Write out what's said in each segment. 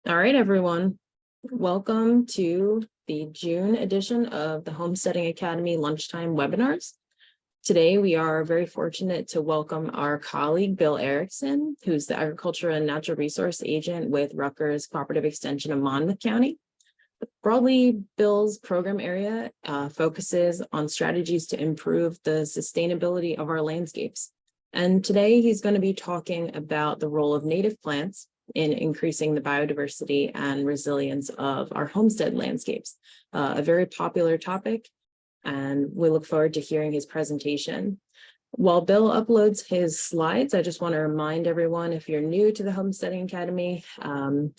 All right, everyone. Welcome to the June edition of the Homesteading Academy lunchtime webinars. Today, we are very fortunate to welcome our colleague, Bill Erickson, who's the Agriculture and Natural Resource Agent with Rutgers Cooperative Extension of Monmouth County. Broadly, Bill's program area focuses on strategies to improve the sustainability of our landscapes. And today, he's going to be talking about the role of native plants in increasing the biodiversity and resilience of our homestead landscapes, a very popular topic, and we look forward to hearing his presentation. While Bill uploads his slides, I just want to remind everyone, if you're new to the Homesteading Academy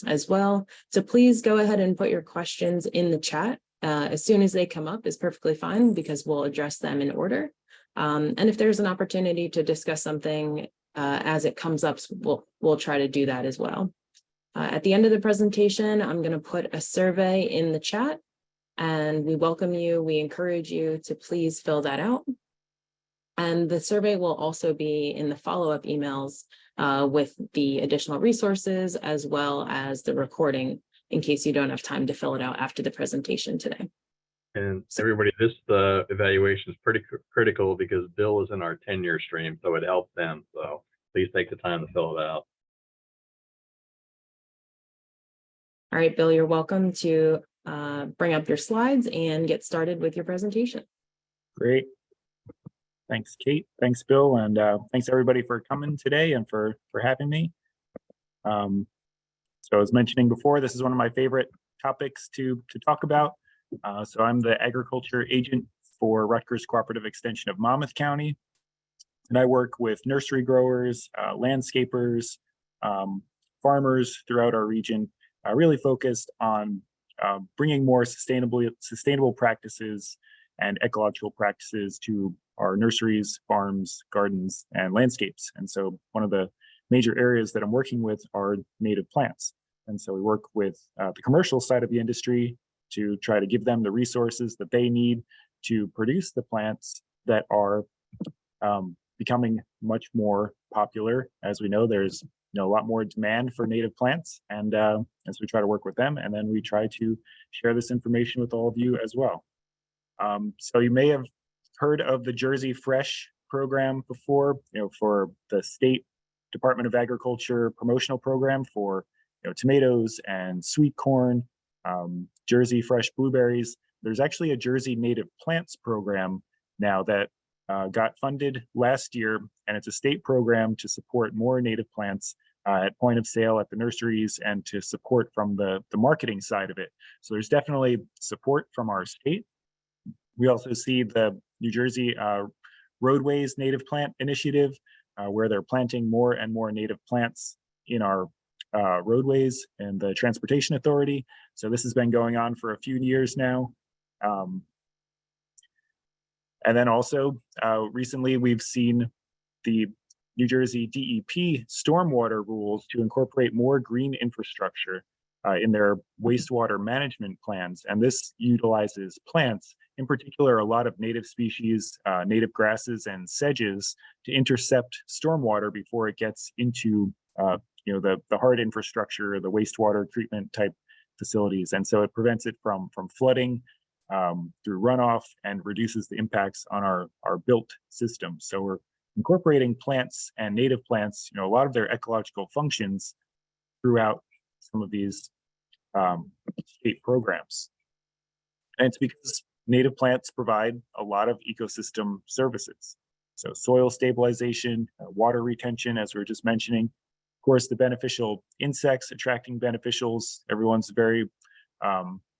as well, so please go ahead and put your questions in the chat. As soon as they come up is perfectly fine because we'll address them in order. And if there's an opportunity to discuss something as it comes up, we'll try to do that as well. At the end of the presentation, I'm going to put a survey in the chat, and we welcome you. We encourage you to please fill that out. And the survey will also be in the follow-up emails with the additional resources, as well as the recording, in case you don't have time to fill it out after the presentation today. And everybody, this evaluation is pretty critical because Bill is in our 10-year stream, so it helps them. So please take the time to fill it out. All right, Bill, you're welcome to bring up your slides and get started with your presentation. Great. Thanks, Kate. Thanks, Bill. And thanks everybody for coming today and for having me. So I was mentioning before, this is one of my favorite topics to talk about. So I'm the agriculture agent for Rutgers Cooperative Extension of Monmouth County. And I work with nursery growers, landscapers, farmers throughout our region, really focused on bringing more sustainable practices and ecological practices to our nurseries, farms, gardens, and landscapes. And so one of the major areas that I'm working with are native plants. And so we work with the commercial side of the industry to try to give them the resources that they need to produce the plants that are becoming much more popular. As we know, there's a lot more demand for native plants, and as we try to work with them, and then we try to share this information with all of you as well. So you may have heard of the Jersey Fresh program before, for the State Department of Agriculture promotional program for tomatoes and sweet corn, Jersey Fresh blueberries. There's actually a Jersey Native Plants program now that got funded last year, and it's a state program to support more native plants at point of sale at the nurseries and to support from the marketing side of it. So there's definitely support from our state. We also see the New Jersey Roadways Native Plant Initiative, where they're planting more and more native plants in our roadways and the Transportation Authority. So this has been going on for a few years now. And then also recently we've seen the New Jersey DEP stormwater rules to incorporate more green infrastructure in their wastewater management plans. And this utilizes plants, in particular, a lot of native species, native grasses and sedges, to intercept stormwater before it gets into the hard infrastructure, the wastewater treatment type facilities. And so it prevents it from flooding through runoff and reduces the impacts on our built system. So we're incorporating plants and native plants, a lot of their ecological functions throughout some of these state programs. And it's because native plants provide a lot of ecosystem services. So soil stabilization, water retention, as we were just mentioning, of course, the beneficial insects attracting beneficials. Everyone's very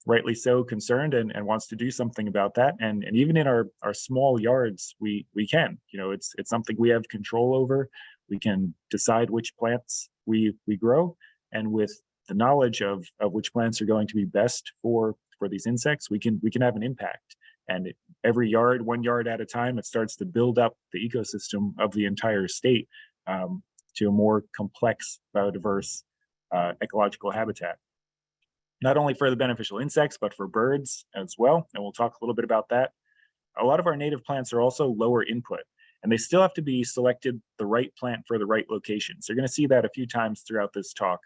rightly so concerned and wants to do something about that. And even in our small yards, we can, it's something we have control over. We can decide which plants we grow, and with the knowledge of which plants are going to be best for these insects, we can have an impact. And every yard, 1 yard at a time, it starts to build up the ecosystem of the entire state to a more complex, biodiverse ecological habitat. Not only for the beneficial insects, but for birds as well. And we'll talk a little bit about that. A lot of our native plants are also lower input, and they still have to be selected the right plant for the right location. So you're going to see that a few times throughout this talk.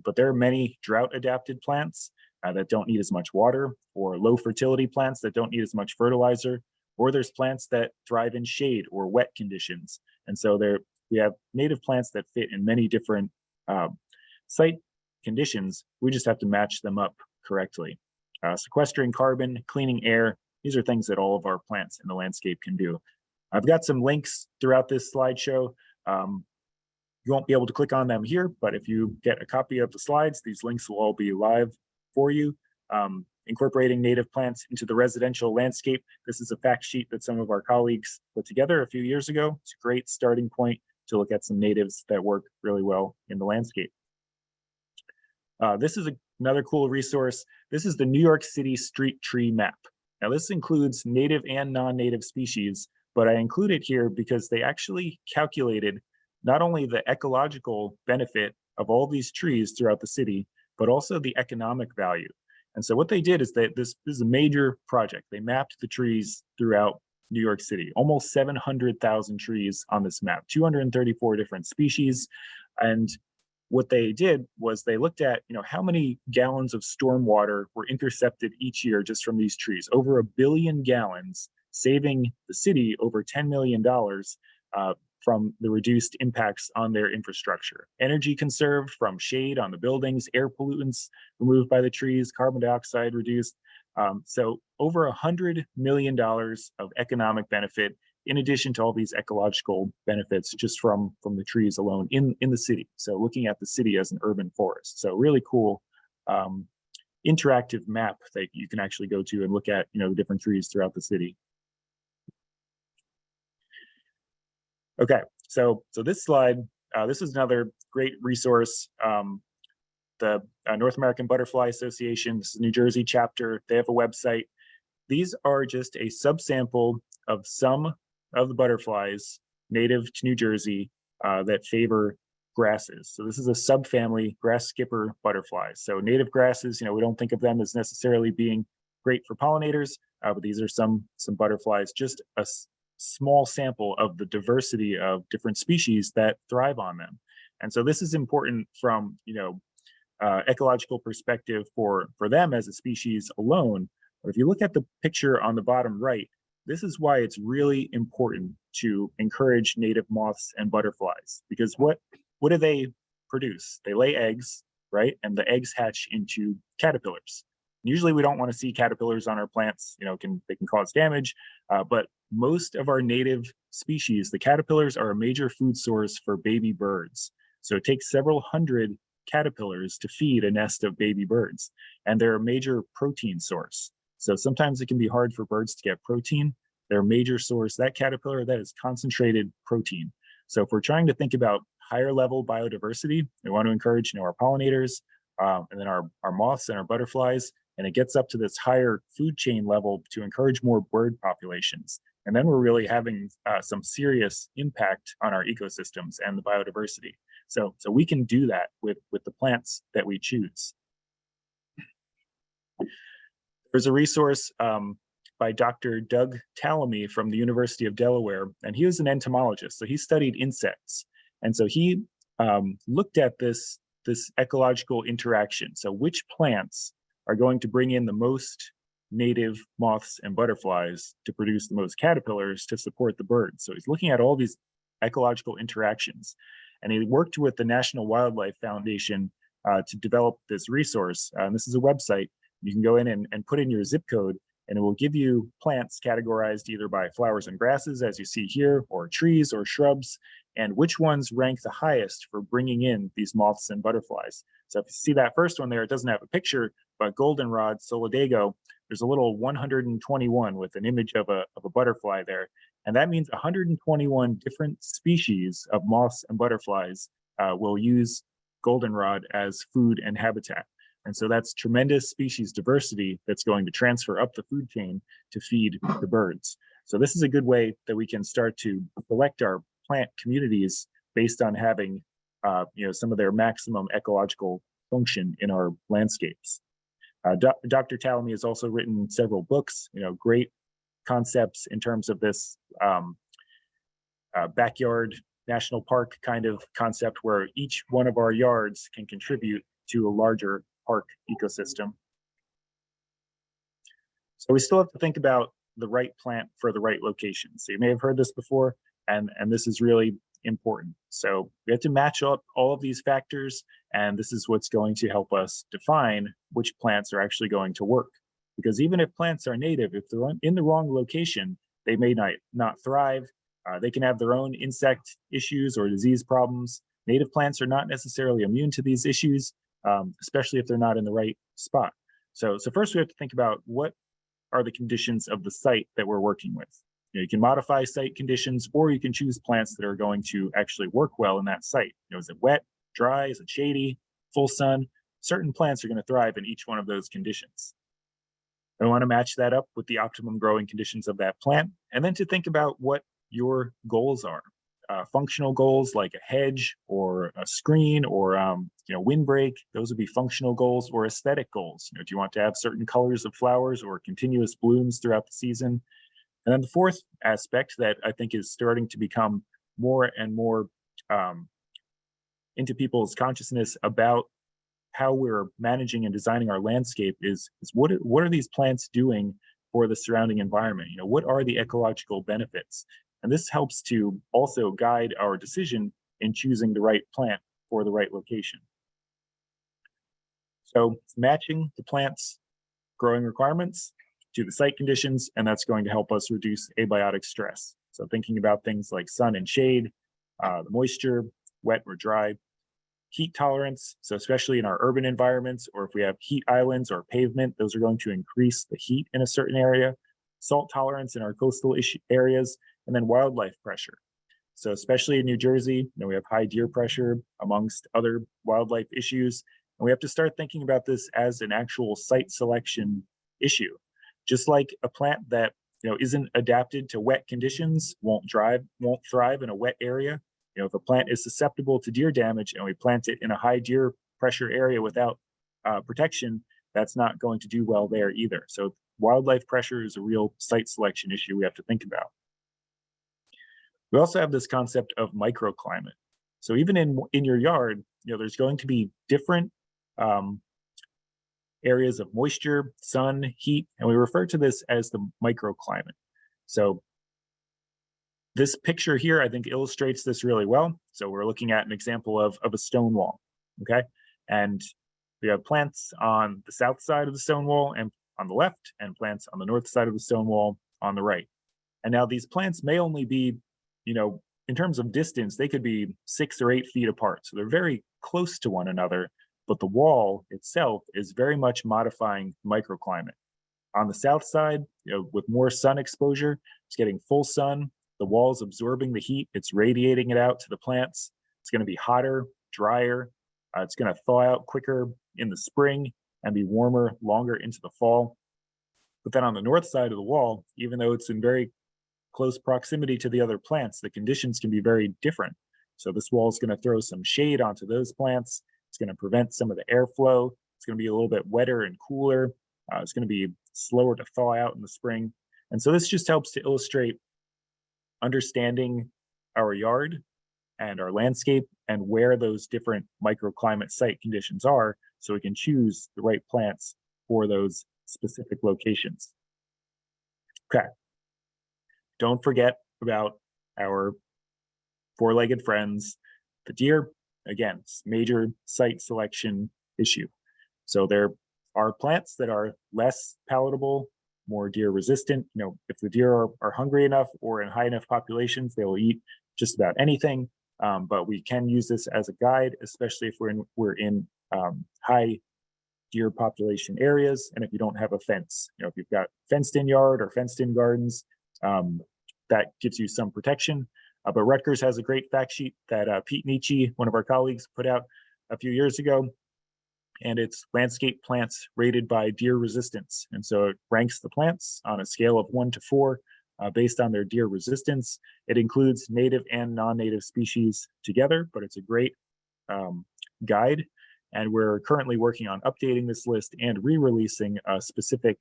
But there are many drought adapted plants that don't need as much water, or low fertility plants that don't need as much fertilizer, or there's plants that thrive in shade or wet conditions. And so we have native plants that fit in many different site conditions. We just have to match them up correctly. Sequestering carbon, cleaning air, these are things that all of our plants in the landscape can do. I've got some links throughout this slideshow. You won't be able to click on them here, but if you get a copy of the slides, these links will all be live for you. Incorporating native plants into the residential landscape. This is a fact sheet that some of our colleagues put together a few years ago. It's a great starting point to look at some natives that work really well in the landscape. This is another cool resource. This is the New York City street tree map. Now this includes native and non-native species, but I include it here because they actually calculated not only the ecological benefit of all these trees throughout the city, but also the economic value. And so what they did is that this is a major project. They mapped the trees throughout New York City, almost 700,000 trees on this map, 234 different species. And what they did was they looked at, how many gallons of stormwater were intercepted each year just from these trees, over 1 billion gallons, saving the city over $10 million from the reduced impacts on their infrastructure. Energy conserved from shade on the buildings, air pollutants removed by the trees, carbon dioxide reduced. So over $100 million of economic benefit, in addition to all these ecological benefits just from the trees alone in the city. So looking at the city as an urban forest. So really cool interactive map that you can actually go to and look at, the different trees throughout the city. Okay, so this slide, this is another great resource. The North American Butterfly Association, this is New Jersey chapter, they have a website. These are just a subsample of some of the butterflies native to New Jersey that favor grasses. So this is a subfamily, grass skipper butterflies. So native grasses, we don't think of them as necessarily being great for pollinators, but these are some butterflies, just a small sample of the diversity of different species that thrive on them. And so this is important from, ecological perspective for them as a species alone. But if you look at the picture on the bottom right, this is why it's really important to encourage native moths and butterflies, because what do they produce? They lay eggs, right? And the eggs hatch into caterpillars. Usually we don't want to see caterpillars on our plants, they can cause damage, but most of our native species, the caterpillars are a major food source for baby birds. So it takes several hundred caterpillars to feed a nest of baby birds, and they're a major protein source. So sometimes it can be hard for birds to get protein. They're a major source. That caterpillar, that is concentrated protein. So if we're trying to think about higher level biodiversity, we want to encourage, our pollinators, and then our moths and our butterflies, and it gets up to this higher food chain level to encourage more bird populations. And then we're really having some serious impact on our ecosystems and the biodiversity. So we can do that with the plants that we choose. There's a resource by Dr. Doug Tallamy from the University of Delaware, and he was an entomologist. So he studied insects. And so he looked at this ecological interaction. So which plants are going to bring in the most native moths and butterflies to produce the most caterpillars to support the birds. So he's looking at all these ecological interactions. And he worked with the National Wildlife Foundation to develop this resource. And this is a website. You can go in and put in your zip code, and it will give you plants categorized either by flowers and grasses, as you see here, or trees or shrubs, and which ones rank the highest for bringing in these moths and butterflies. So if you see that first one there, it doesn't have a picture, but goldenrod, solidago, there's a little 121 with an image of a butterfly there. And that means 121 different species of moths and butterflies will use goldenrod as food and habitat. And so that's tremendous species diversity that's going to transfer up the food chain to feed the birds. So this is a good way that we can start to select our plant communities based on having some of their maximum ecological function in our landscapes. Dr. Tallamy has also written several books, great concepts in terms of this backyard national park kind of concept where each one of our yards can contribute to a larger park ecosystem. So we still have to think about the right plant for the right location. So you may have heard this before, and this is really important. So we have to match up all of these factors, and this is what's going to help us define which plants are actually going to work. Because even if plants are native, if they're in the wrong location, they may not thrive. They can have their own insect issues or disease problems. Native plants are not necessarily immune to these issues, especially if they're not in the right spot. So first we have to think about what are the conditions of the site that we're working with. You can modify site conditions, or you can choose plants that are going to actually work well in that site. Is it wet, dry, is it shady, full sun? Certain plants are going to thrive in each one of those conditions. I want to match that up with the optimum growing conditions of that plant, and then to think about what your goals are. Functional goals like a hedge or a screen or windbreak, those would be functional goals, or aesthetic goals. Do you want to have certain colors of flowers or continuous blooms throughout the season? And then the fourth aspect that I think is starting to become more and more into people's consciousness about how we're managing and designing our landscape is what are these plants doing for the surrounding environment? What are the ecological benefits? And this helps to also guide our decision in choosing the right plant for the right location. So matching the plant's growing requirements to the site conditions, and that's going to help us reduce abiotic stress. So thinking about things like sun and shade, the moisture, wet or dry, heat tolerance. So especially in our urban environments, or if we have heat islands or pavement, those are going to increase the heat in a certain area. Salt tolerance in our coastal areas, and then wildlife pressure. So especially in New Jersey, we have high deer pressure amongst other wildlife issues. And we have to start thinking about this as an actual site selection issue. Just like a plant that isn't adapted to wet conditions won't thrive in a wet area. If a plant is susceptible to deer damage and we plant it in a high deer pressure area without protection, that's not going to do well there either. So wildlife pressure is a real site selection issue we have to think about. We also have this concept of microclimate. So even in your yard, there's going to be different areas of moisture, sun, heat, and we refer to this as the microclimate. So this picture here, I think, illustrates this really well. So we're looking at an example of a stone wall, okay? And we have plants on the south side of the stone wall and on the left, and plants on the north side of the stone wall on the right. And now these plants may only be, in terms of distance, they could be 6 or 8 feet apart. So they're very close to one another, but the wall itself is very much modifying microclimate. On the south side, with more sun exposure, it's getting full sun. The wall's absorbing the heat. It's radiating it out to the plants. It's going to be hotter, drier. It's going to thaw out quicker in the spring and be warmer longer into the fall. But then on the north side of the wall, even though it's in very close proximity to the other plants, the conditions can be very different. So this wall is going to throw some shade onto those plants. It's going to prevent some of the airflow. It's going to be a little bit wetter and cooler. It's going to be slower to thaw out in the spring. And so this just helps to illustrate understanding our yard and our landscape and where those different microclimate site conditions are, so we can choose the right plants for those specific locations. Okay. Don't forget about our four-legged friends, the deer. Again, major site selection issue. So there are plants that are less palatable, more deer resistant. If the deer are hungry enough or in high enough populations, they will eat just about anything. But we can use this as a guide, especially if we're in high deer population areas, and if you don't have a fence. If you've got fenced-in yard or fenced-in gardens, that gives you some protection. But Rutgers has a great fact sheet that Pete Nietzsche, one of our colleagues, put out a few years ago, and it's landscape plants rated by deer resistance. And so it ranks the plants on a scale of 1 to 4 based on their deer resistance. It includes native and non-native species together, but it's a great guide. And we're currently working on updating this list and re-releasing a specific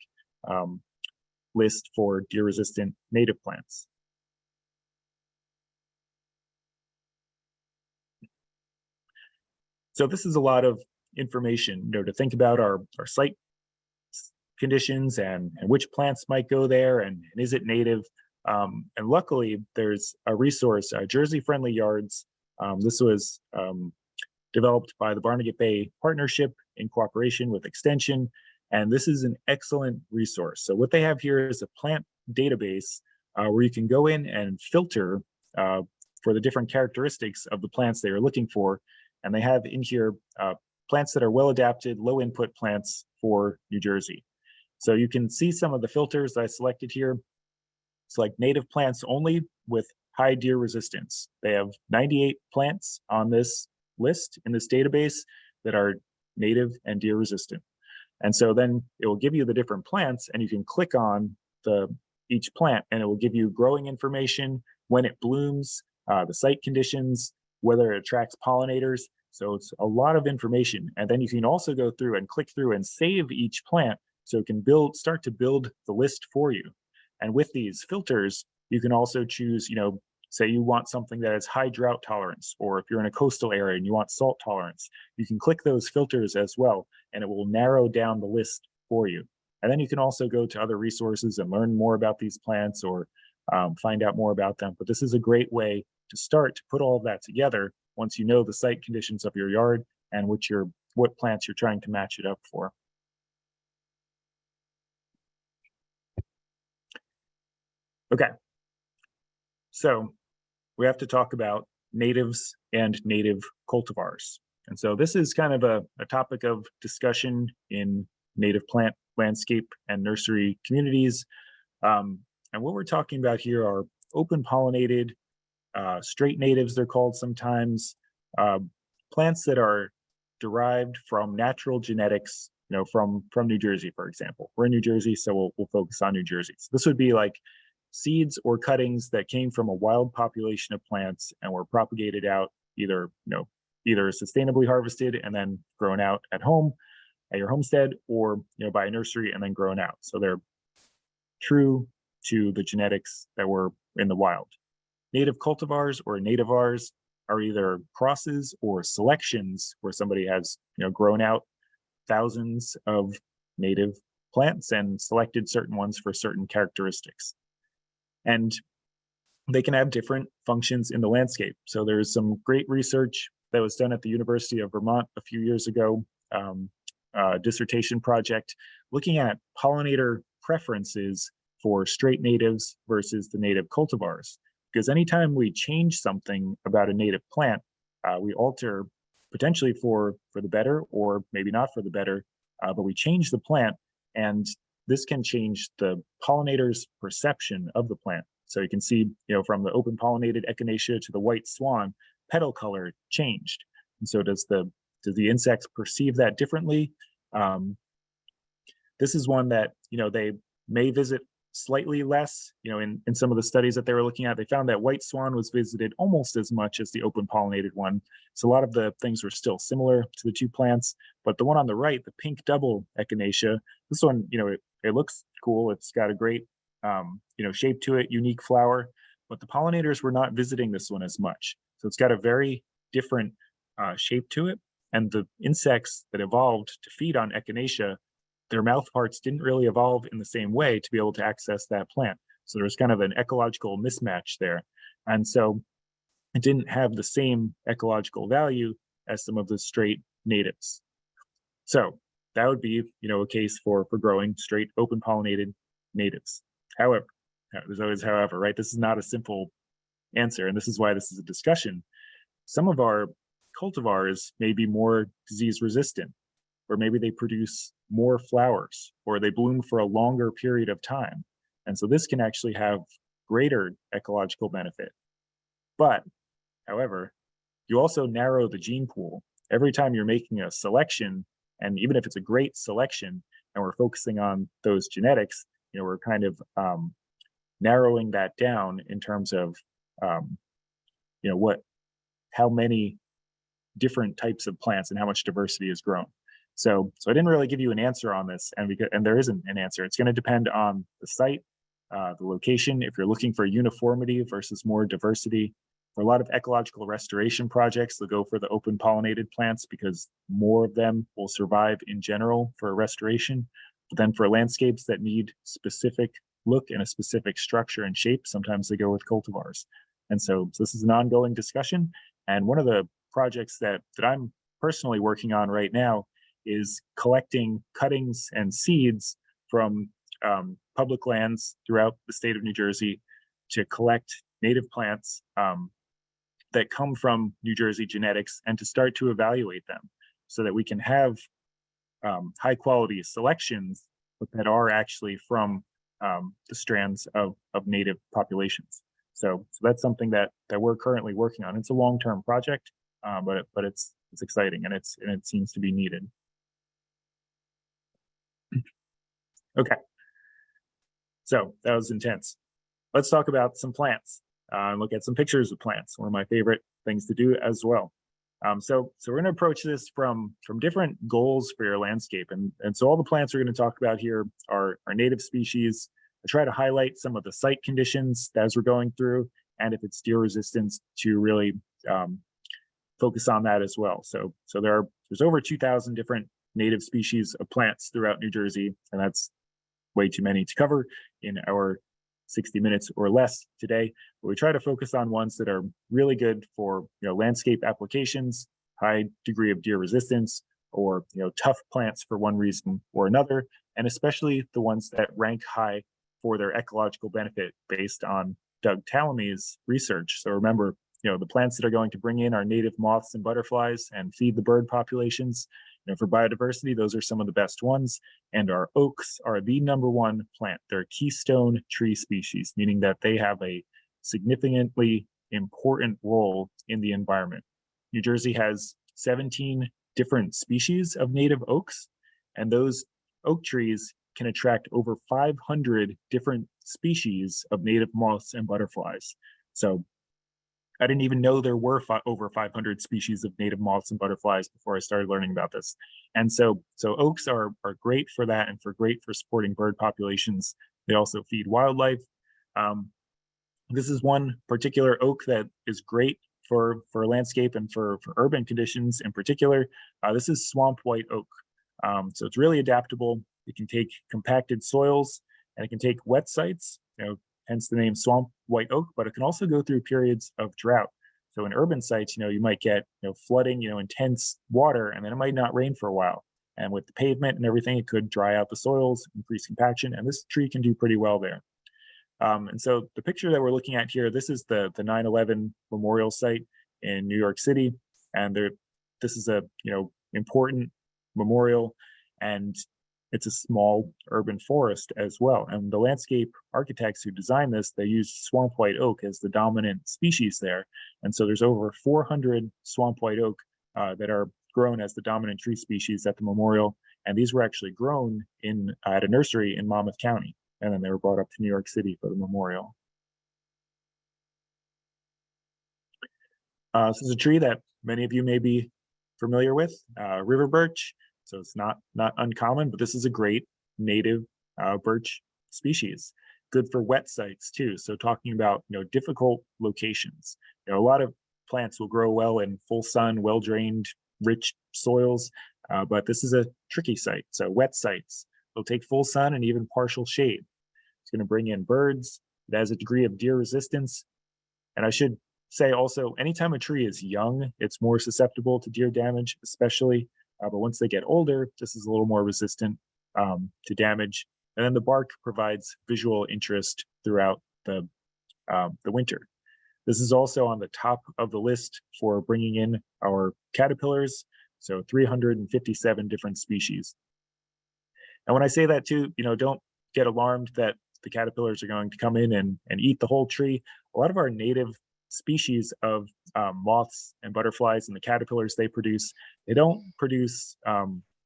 list for deer resistant native plants. So this is a lot of information, to think about our site conditions and which plants might go there and is it native. And luckily, there's a resource, Jersey Friendly Yards. This was developed by the Barnegat Bay Partnership in cooperation with Extension. And this is an excellent resource. So what they have here is a plant database where you can go in and filter for the different characteristics of the plants they are looking for. And they have in here plants that are well adapted, low input plants for New Jersey. So you can see some of the filters that I selected here. It's like native plants only with high deer resistance. They have 98 plants on this list in this database that are native and deer resistant. And so then it will give you the different plants and you can click on each plant and it will give you growing information, when it blooms, the site conditions, whether it attracts pollinators. So it's a lot of information. And then you can also go through and click through and save each plant so it can start to build the list for you. And with these filters, you can also choose, say you want something that has high drought tolerance, or if you're in a coastal area and you want salt tolerance, you can click those filters as well, and it will narrow down the list for you. And then you can also go to other resources and learn more about these plants or find out more about them. But this is a great way to start to put all of that together once you know the site conditions of your yard and what plants you're trying to match it up for. Okay, so we have to talk about natives and native cultivars. And so this is kind of a topic of discussion in native plant landscape and nursery communities. And what we're talking about here are open pollinated, straight natives, they're called sometimes, plants that are derived from natural genetics, from New Jersey, for example. We're in New Jersey, so we'll focus on New Jersey. So this would be like seeds or cuttings that came from a wild population of plants and were propagated out either sustainably harvested and then grown out at home at your homestead, or by a nursery and then grown out. So they're true to the genetics that were in the wild. Native cultivars or nativars are either crosses or selections where somebody has grown out thousands of native plants and selected certain ones for certain characteristics. And they can have different functions in the landscape. So there's some great research that was done at the University of Vermont a few years ago, dissertation project, looking at pollinator preferences for straight natives versus the native cultivars. Because anytime we change something about a native plant, we alter potentially for the better, or maybe not for the better, but we change the plant, and this can change the pollinator's perception of the plant. So you can see, from the open pollinated echinacea to the white swan, petal color changed. And so does the insects perceive that differently? This is one that, they may visit slightly less. In some of the studies that they were looking at, they found that white swan was visited almost as much as the open pollinated one. So a lot of the things were still similar to the two plants, but the one on the right, the pink double echinacea, this one, it looks cool. It's got a great, shape to it, unique flower, but the pollinators were not visiting this one as much. So it's got a very different shape to it. And the insects that evolved to feed on echinacea, their mouth parts didn't really evolve in the same way to be able to access that plant. So there's kind of an ecological mismatch there. And so it didn't have the same ecological value as some of the straight natives. So that would be, a case for growing straight open pollinated natives. However, there's always however, right? This is not a simple answer, and this is why this is a discussion. Some of our cultivars may be more disease resistant, or maybe they produce more flowers, or they bloom for a longer period of time. And so this can actually have greater ecological benefit. But, however, you also narrow the gene pool. Every time you're making a selection, and even if it's a great selection, and we're focusing on those genetics, we're kind of narrowing that down in terms of, how many different types of plants and how much diversity is grown. So I didn't really give you an answer on this, and there isn't an answer. It's going to depend on the site, the location. If you're looking for uniformity versus more diversity, For a lot of ecological restoration projects, they'll go for the open pollinated plants because more of them will survive in general for restoration. But then for landscapes that need specific look and a specific structure and shape, sometimes they go with cultivars. And so this is an ongoing discussion. And one of the projects that I'm personally working on right now is collecting cuttings and seeds from public lands throughout the state of New Jersey to collect native plants that come from New Jersey genetics and to start to evaluate them so that we can have high quality selections, but that are actually from the strands of native populations. So that's something that we're currently working on. It's a long-term project, but it's exciting and it seems to be needed. Okay, so that was intense. Let's talk about some plants and look at some pictures of plants. One of my favorite things to do as well. So we're going to approach this from different goals for your landscape, and so all the plants we're going to talk about here are native species. I try to highlight some of the site conditions as we're going through, and if it's deer resistance, to really focus on that as well. So there's over 2,000 different native species of plants throughout New Jersey, and that's way too many to cover in our 60 minutes or less today. But we try to focus on ones that are really good for landscape applications, high degree of deer resistance, or tough plants for one reason or another, and especially the ones that rank high for their ecological benefit based on Doug Tallamy's research. So remember, the plants that are going to bring in our native moths and butterflies and feed the bird populations. For biodiversity, those are some of the best ones. And our oaks are the #1 plant. They're a keystone tree species, meaning that they have a significantly important role in the environment. New Jersey has 17 different species of native oaks, and those oak trees can attract over 500 different species of native moths and butterflies. So I didn't even know there were over 500 species of native moths and butterflies before I started learning about this. And so oaks are great for that and great for supporting bird populations. They also feed wildlife. This is one particular oak that is great for landscape and for urban conditions in particular. This is swamp white oak. So it's really adaptable. It can take compacted soils and it can take wet sites, hence the name swamp white oak, but it can also go through periods of drought. So in urban sites, you might get flooding, intense water, and then it might not rain for a while. And with the pavement and everything, it could dry out the soils, increase compaction, and this tree can do pretty well there. And so the picture that we're looking at here, this is the 9/11 memorial site in New York City, and this is a important memorial, and it's a small urban forest as well. And the landscape architects who designed this, they used swamp white oak as the dominant species there. And so there's over 400 swamp white oak that are grown as the dominant tree species at the memorial. And these were actually grown at a nursery in Monmouth County. And then they were brought up to New York City for the memorial. This is a tree that many of you may be familiar with, river birch. So it's not uncommon, but this is a great native birch species. Good for wet sites too. So talking about difficult locations. A lot of plants will grow well in full sun, well-drained, rich soils, but this is a tricky site. So wet sites, they'll take full sun and even partial shade. It's going to bring in birds. It has a degree of deer resistance. And I should say also, anytime a tree is young, it's more susceptible to deer damage, especially. But once they get older, this is a little more resistant to damage. And then the bark provides visual interest throughout the winter. This is also on the top of the list for bringing in our caterpillars, so 357 different species. And when I say that too, don't get alarmed that the caterpillars are going to come in and eat the whole tree. A lot of our native species of moths and butterflies and the caterpillars they don't produce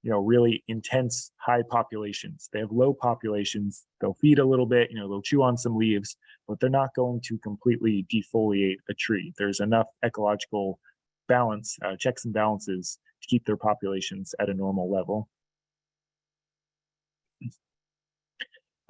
really intense high populations. They have low populations. They'll feed a little bit, they'll chew on some leaves, but they're not going to completely defoliate a tree. There's enough ecological balance, checks and balances to keep their populations at a normal level.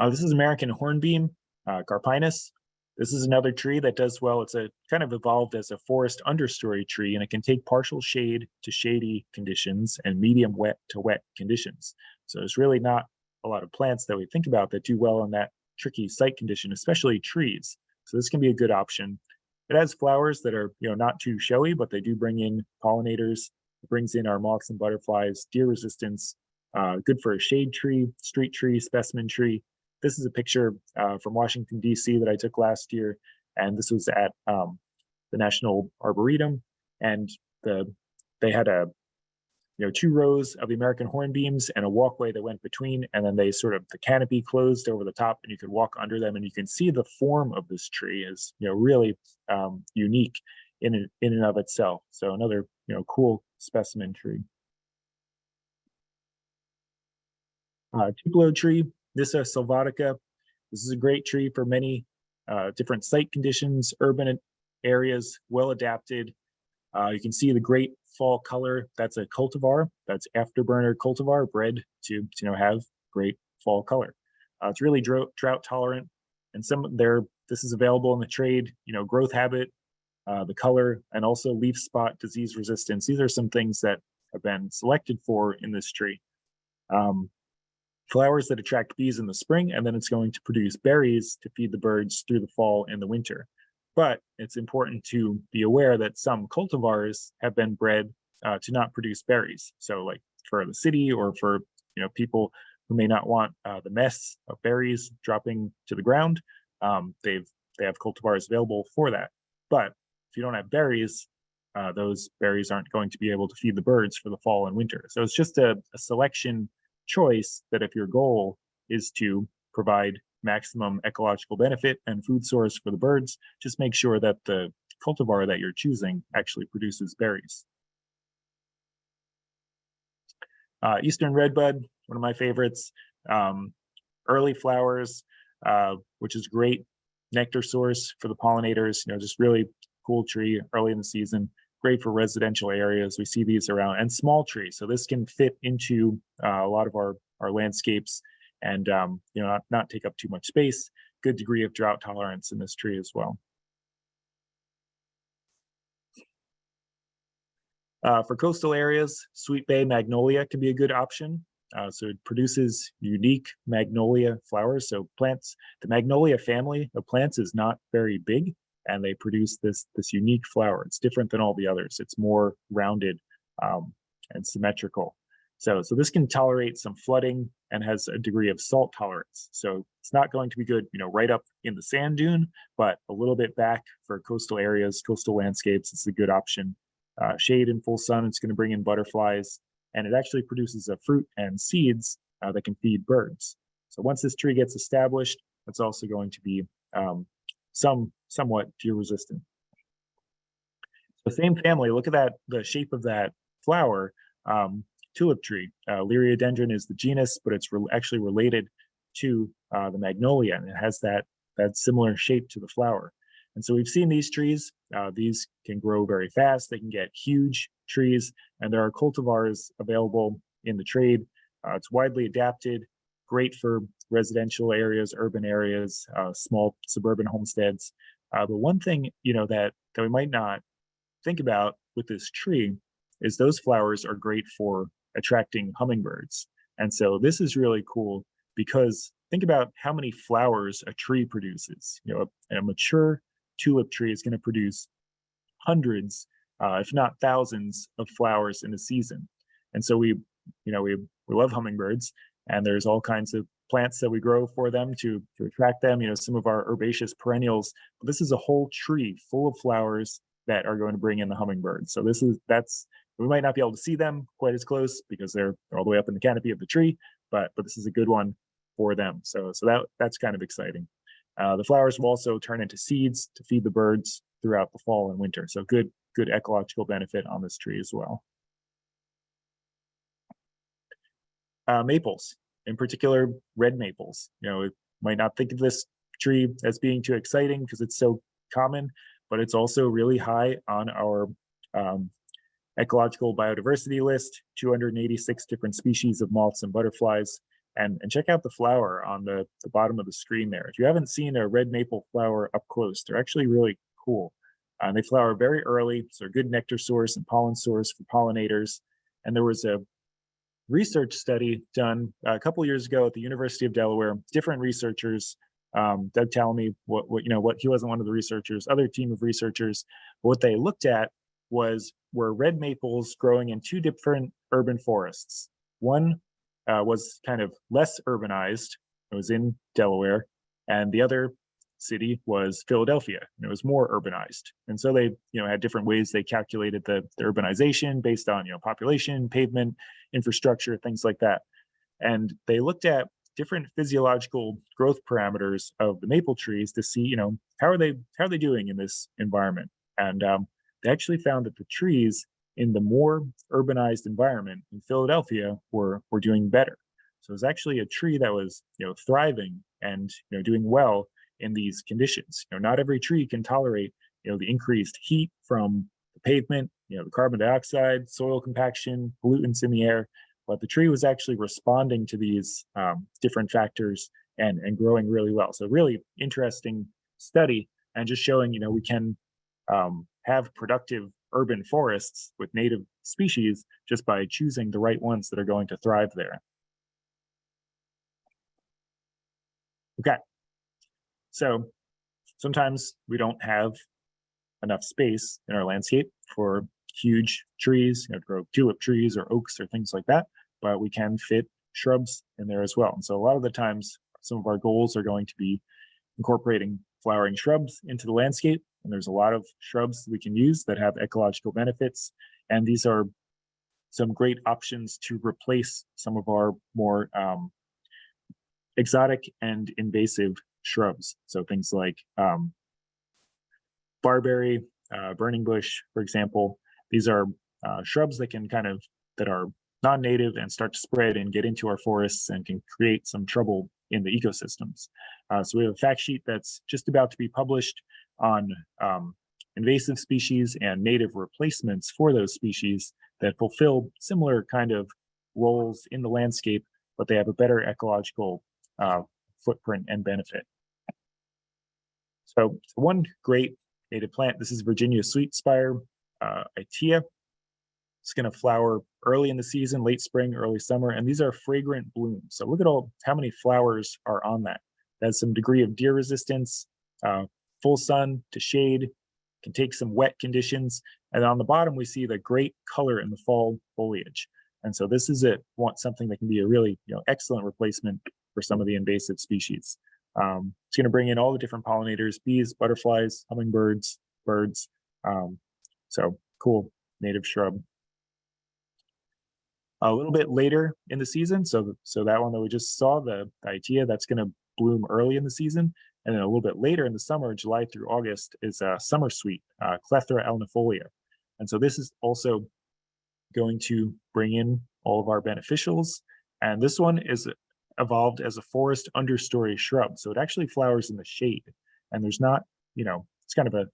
This is American hornbeam, Carpinus. This is another tree that does well. It's a kind of evolved as a forest understory tree, and it can take partial shade to shady conditions and medium wet to wet conditions. So there's really not a lot of plants that we think about that do well in that tricky site condition, especially trees. So this can be a good option. It has flowers that are, not too showy, but they do bring in pollinators. It brings in our moths and butterflies, deer resistance, good for a shade tree, street tree, specimen tree. This is a picture from Washington, D.C. that I took last year, and this was at the National Arboretum, and they had 2 rows of the American hornbeams and a walkway that went between, and then the canopy closed over the top, and you could walk under them, and you can see the form of this tree is really unique in and of itself. So another cool specimen tree. Tupelo tree. This is Sylvatica. This is a great tree for many different site conditions, urban areas, well adapted. You can see the great fall color. That's a cultivar. That's afterburner cultivar bred to have great fall color. It's really drought tolerant, and this is available in the trade. Growth habit, the color, and also leaf spot disease resistance. These are some things that have been selected for in this tree. Flowers that attract bees in the spring, and then it's going to produce berries to feed the birds through the fall and the winter. But it's important to be aware that some cultivars have been bred to not produce berries. So like for the city or for people who may not want the mess of berries dropping to the ground, they have cultivars available for that. But if you don't have berries, those berries aren't going to be able to feed the birds for the fall and winter. So it's just a selection choice that if your goal is to provide maximum ecological benefit and food source for the birds, just make sure that the cultivar that you're choosing actually produces berries. Eastern redbud, one of my favorites. Early flowers, which is great nectar source for the pollinators. Just really cool tree early in the season. Great for residential areas. We see these around, and small trees. So this can fit into a lot of our landscapes, and not take up too much space. Good degree of drought tolerance in this tree as well. For coastal areas, Sweet Bay magnolia can be a good option. So it produces unique magnolia flowers. So plants, the magnolia family of plants is not very big, and they produce this unique flower. It's different than all the others. It's more rounded and symmetrical. So this can tolerate some flooding and has a degree of salt tolerance. So it's not going to be good, right up in the sand dune, but a little bit back for coastal areas, coastal landscapes. It's a good option. Shade in full sun, it's going to bring in butterflies, and it actually produces a fruit and seeds that can feed birds. So once this tree gets established, it's also going to be somewhat deer resistant. So same family, look at that, the shape of that flower. Tulip tree. Liriodendron is the genus, but it's actually related to the magnolia, and it has that similar shape to the flower. And so we've seen these trees. These can grow very fast. They can get huge trees, and there are cultivars available in the trade. It's widely adapted, great for residential areas, urban areas, small suburban homesteads. But one thing that we might not think about with this tree is those flowers are great for attracting hummingbirds. And so this is really cool because think about how many flowers a tree produces. A mature tulip tree is going to produce hundreds, if not thousands, of flowers in a season. And so we love hummingbirds, and there's all kinds of plants that we grow for them to attract them. Some of our herbaceous perennials. But this is a whole tree full of flowers that are going to bring in the hummingbirds. So we might not be able to see them quite as close because they're all the way up in the canopy of the tree, but this is a good one for them. So that's kind of exciting. The flowers will also turn into seeds to feed the birds throughout the fall and winter. So good ecological benefit on this tree as well. Maples, in particular, red maples. We might not think of this tree as being too exciting because it's so common, but it's also really high on our ecological biodiversity list, 286 different species of moths and butterflies. and check out the flower on the bottom of the screen there. If you haven't seen a red maple flower up close, they're actually really cool. They flower very early, so they're a good nectar source and pollen source for pollinators. And there was a research study done a couple years ago at the University of Delaware. Different researchers, Doug Tallamy, what he wasn't one of the researchers, other team of researchers. What they looked at were red maples growing in two different urban forests. One was kind of less urbanized. It was in Delaware, and the other city was Philadelphia, and it was more urbanized. And so they, had different ways they calculated the urbanization based on, population, pavement, infrastructure, things like that. And they looked at different physiological growth parameters of the maple trees to see, how are they doing in this environment. And they actually found that the trees in the more urbanized environment in Philadelphia were doing better. So it was actually a tree that was, thriving and, doing well in these conditions. Not every tree can tolerate, the increased heat from the pavement, the carbon dioxide, soil compaction, pollutants in the air, but the tree was actually responding to these different factors and growing really well. So really interesting study, and just showing, we can have productive urban forests with native species just by choosing the right ones that are going to thrive there. Okay. So sometimes we don't have enough space in our landscape for huge trees, to grow tulip trees or oaks or things like that, but we can fit shrubs in there as well. And so a lot of the times, some of our goals are going to be incorporating flowering shrubs into the landscape. And there's a lot of shrubs we can use that have ecological benefits. And these are some great options to replace some of our more exotic and invasive shrubs. So things like barberry, burning bush, for example. These are shrubs that are non-native and start to spread and get into our forests and can create some trouble in the ecosystems. So we have a fact sheet that's just about to be published on invasive species and native replacements for those species that fulfill similar kind of roles in the landscape, but they have a better ecological footprint and benefit. So one great native plant, this is Virginia sweet spire, Itea. It's going to flower early in the season, late spring, early summer, and these are fragrant blooms. So look at how many flowers are on that. That has some degree of deer resistance, full sun to shade, can take some wet conditions. And on the bottom, we see the great color in the fall foliage. And so this is something that can be a really excellent replacement for some of the invasive species. It's going to bring in all the different pollinators, bees, butterflies, hummingbirds, birds. So cool native shrub. A little bit later in the season, so that one that we just saw, the Itea, that's going to bloom early in the season. And then a little bit later in the summer, July through August, is summer sweet, Clethra alnifolia. And so this is also going to bring in all of our beneficials. And this one is evolved as a forest understory shrub. So it actually flowers in the shade. And there's not, it's kind of a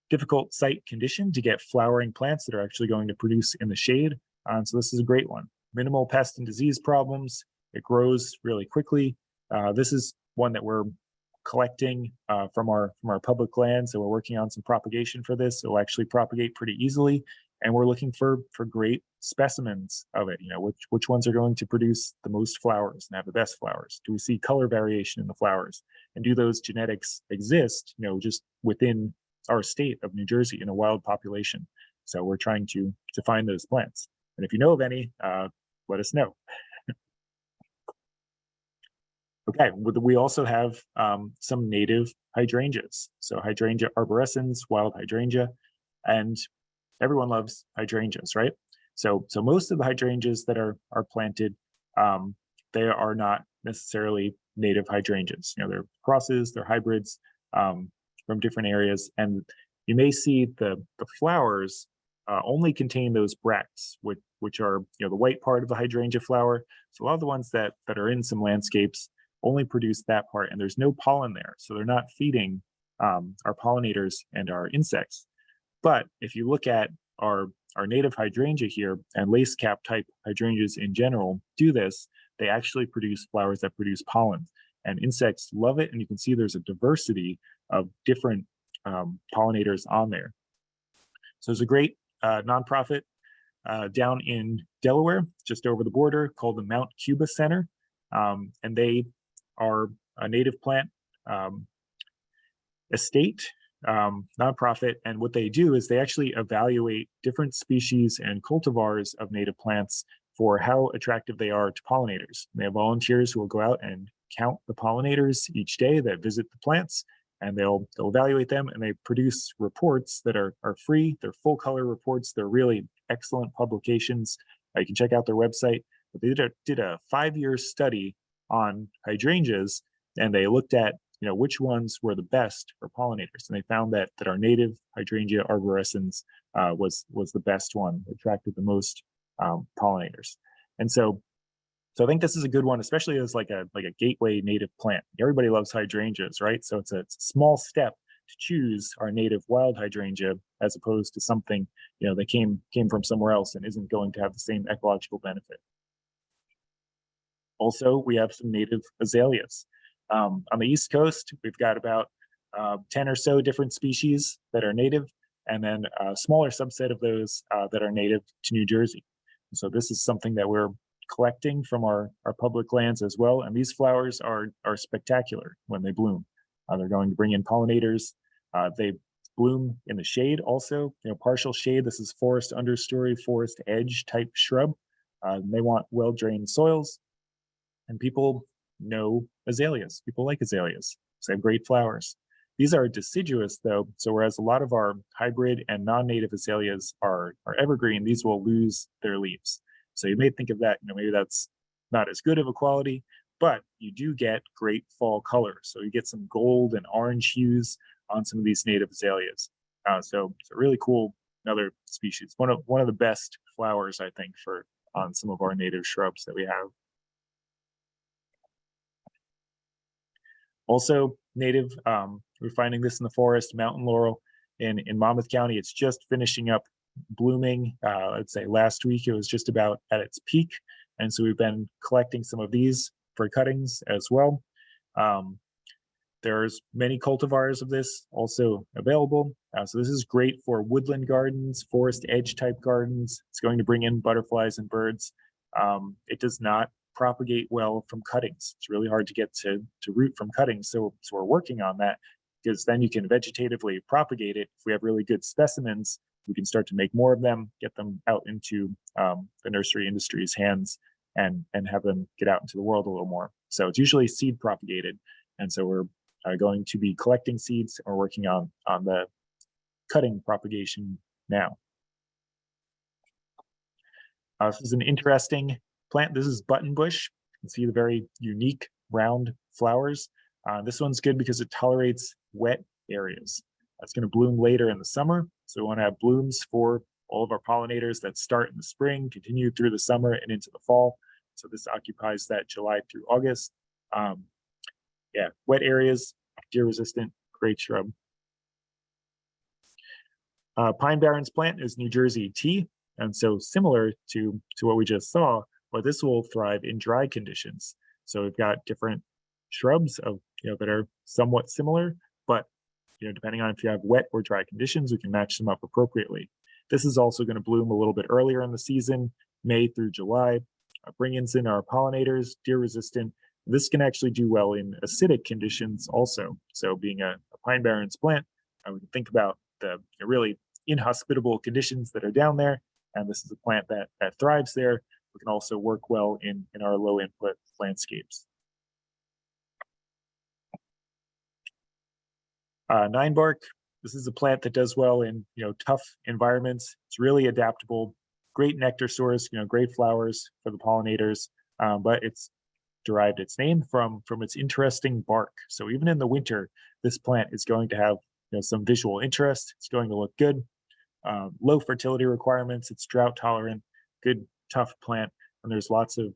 difficult site condition to get flowering plants that are actually going to produce in the shade. So this is a great one. Minimal pest and disease problems. It grows really quickly. This is one that we're collecting from our public land. So we're working on some propagation for this. It will actually propagate pretty easily. And we're looking for great specimens of it. Which ones are going to produce the most flowers and have the best flowers? Do we see color variation in the flowers? And do those genetics exist, just within our state of New Jersey in a wild population? So we're trying to find those plants. And if you know of any, let us know. Okay, we also have some native hydrangeas. So hydrangea arborescens, wild hydrangea, and everyone loves hydrangeas, right? So most of the hydrangeas that are planted, they are not necessarily native hydrangeas. They're crosses, they're hybrids from different areas, and you may see the flowers only contain those bracts, which are the white part of the hydrangea flower. So a lot of the ones that are in some landscapes only produce that part, and there's no pollen there, so they're not feeding our pollinators and our insects. But if you look at our native hydrangea here, and lace cap type hydrangeas in general do this, they actually produce flowers that produce pollen, and insects love it. And you can see there's a diversity of different pollinators on there. So there's a great nonprofit down in Delaware, just over the border, called the Mount Cuba Center. And they are a native plant estate nonprofit. And what they do is they actually evaluate different species and cultivars of native plants for how attractive they are to pollinators. And they have volunteers who will go out and count the pollinators each day that visit the plants, and they'll evaluate them, and they produce reports that are free. They're full color reports. They're really excellent publications. You can check out their website. But they did a 5-year study on hydrangeas, and they looked at which ones were the best for pollinators, and they found that our native hydrangea arborescens was the best one, attracted the most pollinators. And so I think this is a good one, especially as like a gateway native plant. Everybody loves hydrangeas, right? So it's a small step to choose our native wild hydrangea as opposed to something that came from somewhere else and isn't going to have the same ecological benefit. Also, we have some native azaleas. On the East Coast, we've got about 10 or so different species that are native, and then a smaller subset of those that are native to New Jersey. So this is something that we're collecting from our public lands as well. And these flowers are spectacular when they bloom. They're going to bring in pollinators. They bloom in the shade also, partial shade. This is forest understory, forest edge type shrub. They want well-drained soils. And people know azaleas. People like azaleas. So they have great flowers. These are deciduous though. So whereas a lot of our hybrid and non-native azaleas are evergreen, these will lose their leaves. So you may think of that, maybe that's not as good of a quality, but you do get great fall color. So you get some gold and orange hues on some of these native azaleas. So it's a really cool, another species. One of the best flowers, I think, on some of our native shrubs that we have. Also native, we're finding this in the forest, mountain laurel in Monmouth County. It's just finishing up blooming. I'd say last week it was just about at its peak. And so we've been collecting some of these for cuttings as well. There's many cultivars of this also available. So this is great for woodland gardens, forest edge type gardens. It's going to bring in butterflies and birds. It does not propagate well from cuttings. It's really hard to get to root from cuttings. So we're working on that, because then you can vegetatively propagate it. If we have really good specimens, we can start to make more of them, get them out into the nursery industry's hands, and have them get out into the world a little more. So it's usually seed propagated. And so we're going to be collecting seeds, and we're working on the cutting propagation now. This is an interesting plant. This is buttonbush. You can see the very unique round flowers. This one's good because it tolerates wet areas. It's going to bloom later in the summer. So we want to have blooms for all of our pollinators that start in the spring, continue through the summer and into the fall. So this occupies that July through August. Wet areas, deer resistant, great shrub. Pine Barrens plant is New Jersey tea. And so similar to what we just saw, but this will thrive in dry conditions. So we've got different shrubs that are somewhat similar, but depending on if you have wet or dry conditions, we can match them up appropriately. This is also going to bloom a little bit earlier in the season, May through July. Bring in our pollinators, deer resistant. This can actually do well in acidic conditions also. So being a Pine Barrens plant, we can think about the really inhospitable conditions that are down there. And this is a plant that thrives there. We can also work well in our low input landscapes. Ninebark, this is a plant that does well in tough environments. It's really adaptable, great nectar source, great flowers for the pollinators, but it's derived its name from its interesting bark. So even in the winter, this plant is going to have some visual interest. It's going to look good. Low fertility requirements. It's drought tolerant, good tough plant, and there's lots of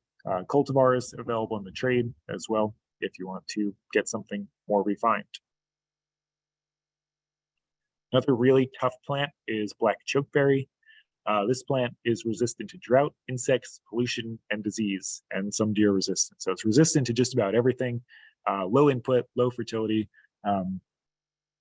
cultivars available in the trade as well if you want to get something more refined. Another really tough plant is black chokeberry. This plant is resistant to drought, insects, pollution, and disease, and some deer resistance. So it's resistant to just about everything. Low input, low fertility.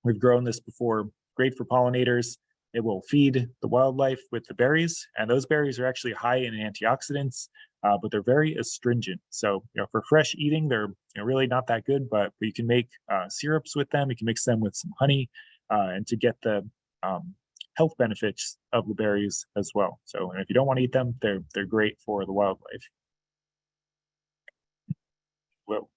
We've grown this before. Great for pollinators. It will feed the wildlife with the berries, and those berries are actually high in antioxidants, but they're very astringent. So, for fresh eating, they're really not that good, but you can make syrups with them. You can mix them with some honey, and to get the health benefits of the berries as well. So, if you don't want to eat them, they're great for the wildlife. Whoa.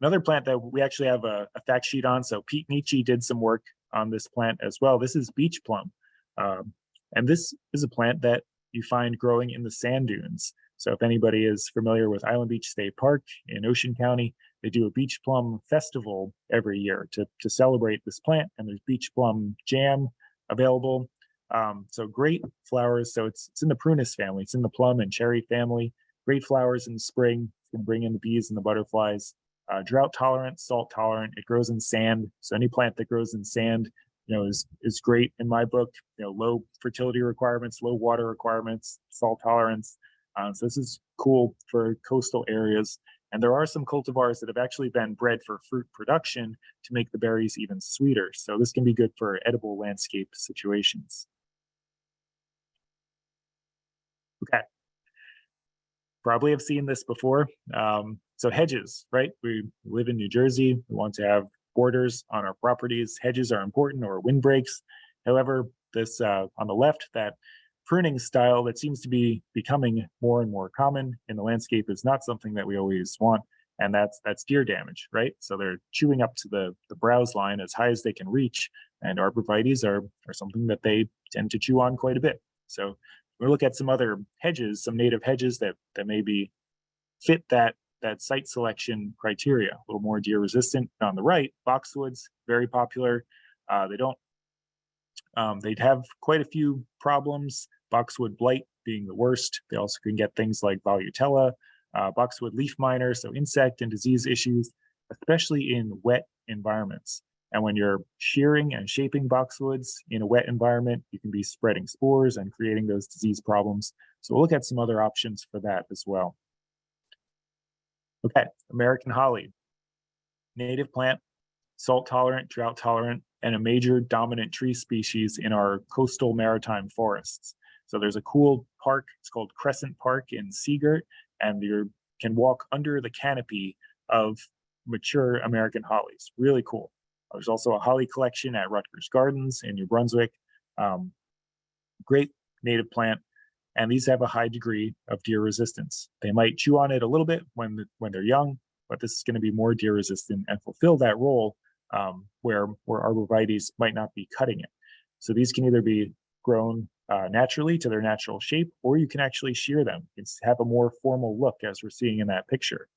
Another plant that we actually have a fact sheet on. So Pete Nietzsche did some work on this plant as well. This is beach plum. And this is a plant that you find growing in the sand dunes. So if anybody is familiar with Island Beach State Park in Ocean County, they do a beach plum festival every year to celebrate this plant. And there's beach plum jam available. So great flowers. So it's in the prunus family. It's in the plum and cherry family. Great flowers in the spring. It's going to bring in the bees and the butterflies. Drought tolerant, salt tolerant. It grows in sand. So any plant that grows in sand, is great in my book. Low fertility requirements, low water requirements, salt tolerance. So this is cool for coastal areas. And there are some cultivars that have actually been bred for fruit production to make the berries even sweeter. So this can be good for edible landscape situations. Okay. Probably have seen this before. So hedges, right? We live in New Jersey. We want to have borders on our properties. Hedges are important, or windbreaks. However, this on the left, that pruning style that seems to be becoming more and more common in the landscape is not something that we always want. And that's deer damage, right? So they're chewing up to the browse line as high as they can reach. And arborvitaes are something that they tend to chew on quite a bit. So we'll look at some other hedges, some native hedges that maybe fit that site selection criteria, a little more deer resistant. On the right, boxwoods, very popular. They'd have quite a few problems, boxwood blight being the worst. They also can get things like volutella, boxwood leaf miner, so insect and disease issues, especially in wet environments. And when you're shearing and shaping boxwoods in a wet environment, you can be spreading spores and creating those disease problems. So we'll look at some other options for that as well. Okay, American holly, native plant, salt tolerant, drought tolerant, and a major dominant tree species in our coastal maritime forests. So there's a cool park, it's called Crescent Park in Seagirt, and you can walk under the canopy of mature American hollies. Really cool. There's also a holly collection at Rutgers Gardens in New Brunswick. Great native plant. And these have a high degree of deer resistance. They might chew on it a little bit when they're young, but this is going to be more deer resistant and fulfill that role where arborvitaes might not be cutting it. So these can either be grown naturally to their natural shape, or you can actually shear them and have a more formal look, as we're seeing in that picture.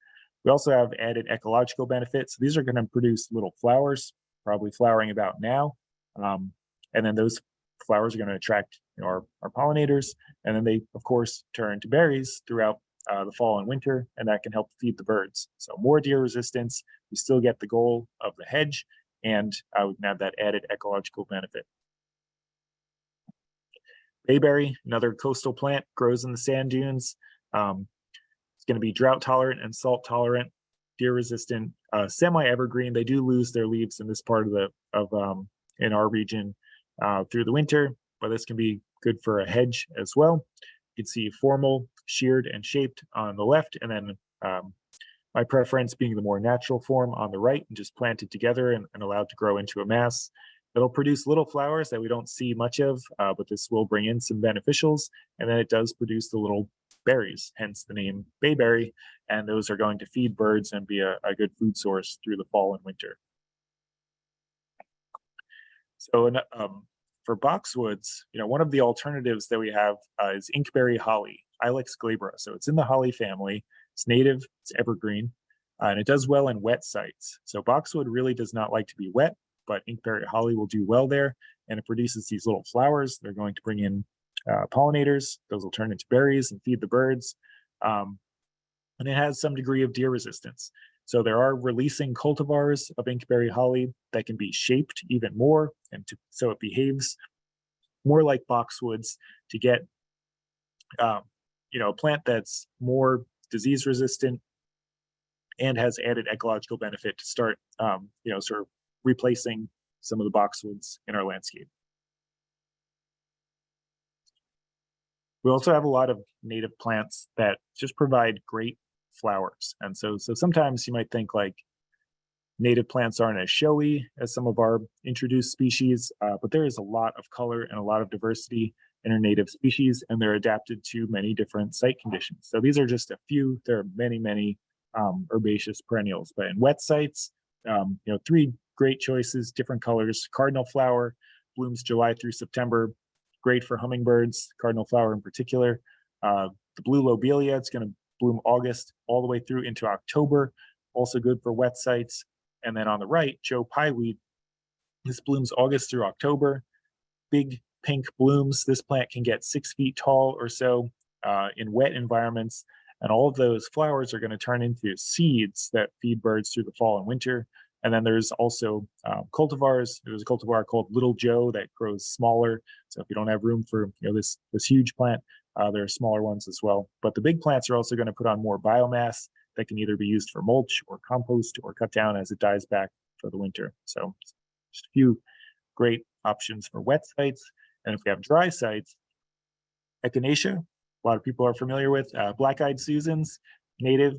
We also have added ecological benefits. These are going to produce little flowers, probably flowering about now. And then those flowers are going to attract our pollinators. And then they, of course, turn to berries throughout the fall and winter, and that can help feed the birds. So more deer resistance, we still get the goal of the hedge, and we can have that added ecological benefit. Bayberry, another coastal plant, grows in the sand dunes. It's going to be drought tolerant and salt tolerant, deer resistant, semi-evergreen. They do lose their leaves in this part in our region through the winter, but this can be good for a hedge as well. You can see formal, sheared, and shaped on the left, and then my preference being the more natural form on the right, and just planted together and allowed to grow into a mass. It'll produce little flowers that we don't see much of, but this will bring in some beneficials, and then it does produce the little berries, hence the name bayberry, and those are going to feed birds and be a good food source through the fall and winter. So for boxwoods, one of the alternatives that we have is inkberry holly, Ilex glabra. So it's in the holly family. It's native, it's evergreen, and it does well in wet sites. So boxwood really does not like to be wet, but inkberry holly will do well there, and it produces these little flowers. They're going to bring in pollinators. Those will turn into berries and feed the birds. And it has some degree of deer resistance. So there are releasing cultivars of inkberry holly that can be shaped even more, and so it behaves more like boxwoods to get a plant that's more disease resistant and has added ecological benefit to start sort of replacing some of the boxwoods in our landscape. We also have a lot of native plants that just provide great flowers. And so sometimes you might think like native plants aren't as showy as some of our introduced species, but there is a lot of color and a lot of diversity in our native species, and they're adapted to many different site conditions. So these are just a few. There are many herbaceous perennials, but in wet sites, 3 great choices, different colors. Cardinal flower blooms July through September, great for hummingbirds, cardinal flower in particular. The blue lobelia, it's going to bloom August all the way through into October, also good for wet sites. And then on the right, Joe Pyeweed, this blooms August through October, big pink blooms. This plant can get 6 feet tall or so in wet environments. And all of those flowers are going to turn into seeds that feed birds through the fall and winter. And then there's also cultivars. There's a cultivar called Little Joe that grows smaller. So if you don't have room for this huge plant, there are smaller ones as well. But the big plants are also going to put on more biomass that can either be used for mulch or compost or cut down as it dies back for the winter. So just a few great options for wet sites. And if we have dry sites, Echinacea, a lot of people are familiar with, black-eyed Susans, native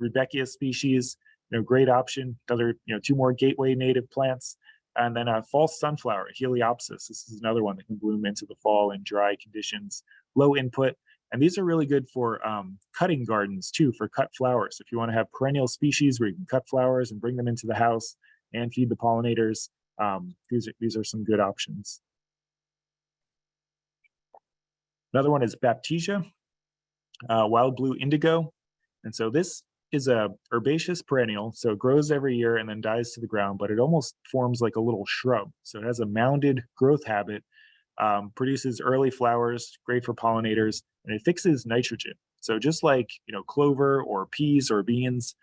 Rudbeckia species, great option. Other, 2 more gateway native plants. And then a false sunflower, Heliopsis. This is another one that can bloom into the fall in dry conditions, low input. And these are really good for cutting gardens too, for cut flowers. If you want to have perennial species where you can cut flowers and bring them into the house and feed the pollinators, these are some good options. Another one is Baptisia, wild blue indigo. And so this is a herbaceous perennial, so it grows every year and then dies to the ground, but it almost forms like a little shrub. So it has a mounded growth habit, produces early flowers, great for pollinators, and it fixes nitrogen. So just like clover or peas or beans,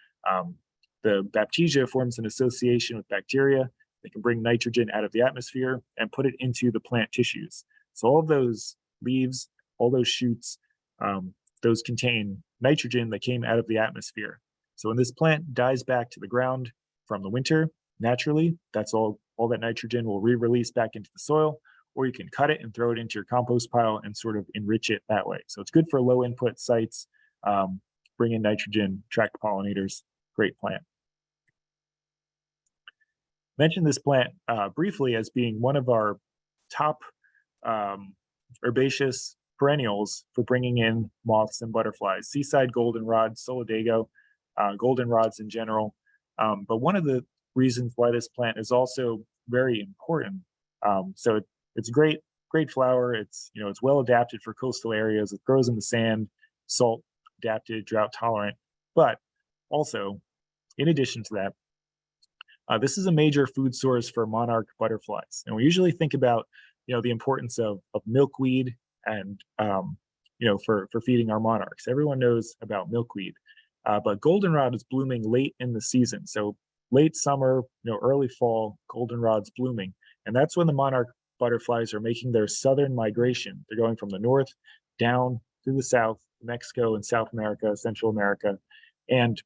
the Baptisia forms an association with bacteria. They can bring nitrogen out of the atmosphere and put it into the plant tissues. So all of those leaves, all those shoots, those contain nitrogen that came out of the atmosphere. So when this plant dies back to the ground from the winter, naturally, that's all that nitrogen will re-release back into the soil, or you can cut it and throw it into your compost pile and sort of enrich it that way. So it's good for low input sites, bring in nitrogen, attract pollinators, great plant. Mentioned this plant briefly as being one of our top herbaceous perennials for bringing in moths and butterflies, seaside goldenrod, solidago, goldenrods in general. But one of the reasons why this plant is also very important, so it's great flower. It's it's well adapted for coastal areas. It grows in the sand, salt adapted, drought tolerant. But also, in addition to that, this is a major food source for monarch butterflies. And we usually think about the importance of milkweed and for feeding our monarchs. Everyone knows about milkweed, but goldenrod is blooming late in the season. So late summer, early fall, goldenrod's blooming, and that's when the monarch butterflies are making their southern migration. They're going from the north down through the south, Mexico and South America, Central America, and